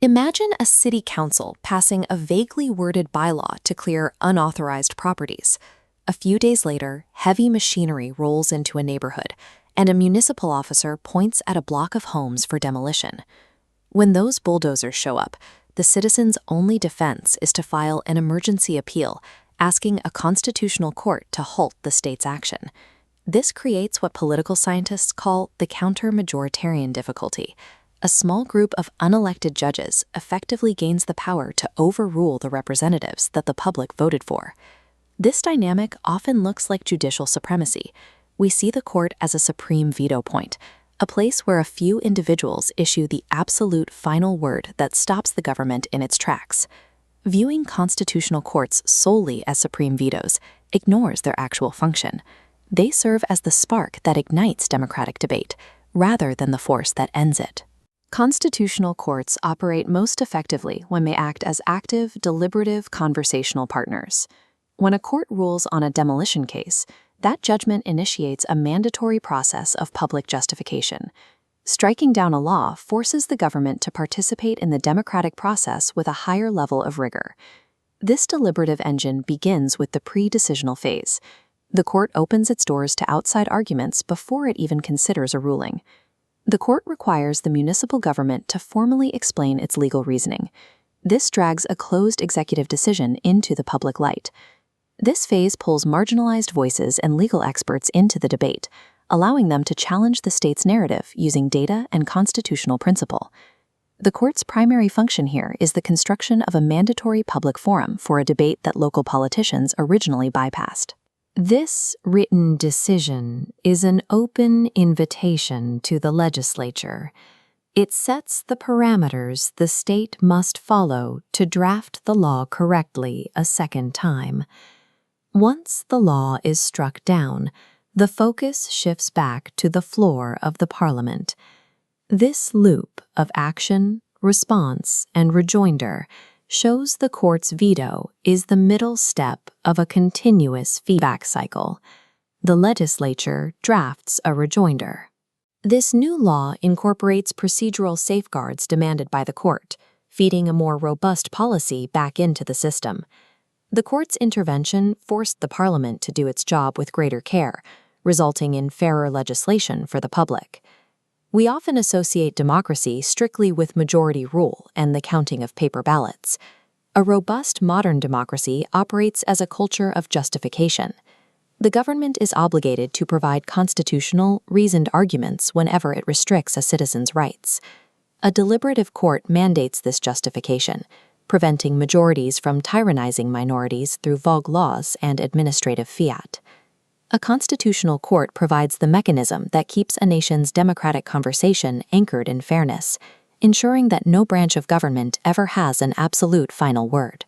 Imagine a city council passing a vaguely worded bylaw to clear unauthorized properties. A few days later, heavy machinery rolls into a neighborhood, and a municipal officer points at a block of homes for demolition. When those bulldozers show up, the citizens' only defense is to file an emergency appeal, asking a constitutional court to halt the state's action. This creates what political scientists call the counter-majoritarian difficulty. A small group of unelected judges effectively gains the power to overrule the representatives that the public voted for. This dynamic often looks like judicial supremacy. We see the court as a supreme veto point, a place where a few individuals issue the absolute final word that stops the government in its tracks. Viewing constitutional courts solely as supreme vetoes ignores their actual function. They serve as the spark that ignites democratic debate, rather than the force that ends it. Constitutional courts operate most effectively when they act as active, deliberative conversational partners. When a court rules on a demolition case, that judgment initiates a mandatory process of public justification. Striking down a law forces the government to participate in the democratic process with a higher level of rigor. This deliberative engine begins with the pre-decisional phase. The court opens its doors to outside arguments before it even considers a ruling. The court requires the municipal government to formally explain its legal reasoning. This drags a closed executive decision into the public light. This phase pulls marginalized voices and legal experts into the debate, allowing them to challenge the state's narrative using data and constitutional principle. The court's primary function here is the construction of a mandatory public forum for a debate that local politicians originally bypassed. This written decision is an open invitation to the legislature. It sets the parameters the state must follow to draft the law correctly a second time. Once the law is struck down, the focus shifts back to the floor of the parliament. This loop of action, response, and rejoinder shows the court's veto is the middle step of a continuous feedback cycle. The legislature drafts a rejoinder. This new law incorporates procedural safeguards demanded by the court, feeding a more robust policy back into the system. The court's intervention forced the parliament to do its job with greater care, resulting in fairer legislation for the public. We often associate democracy strictly with majority rule and the counting of paper ballots. A robust modern democracy operates as a culture of justification. The government is obligated to provide constitutional, reasoned arguments whenever it restricts a citizen's rights. A deliberative court mandates this justification, preventing majorities from tyrannizing minorities through vague laws and administrative fiat. A constitutional court provides the mechanism that keeps a nation's democratic conversation anchored in fairness, ensuring that no branch of government ever has an absolute final word.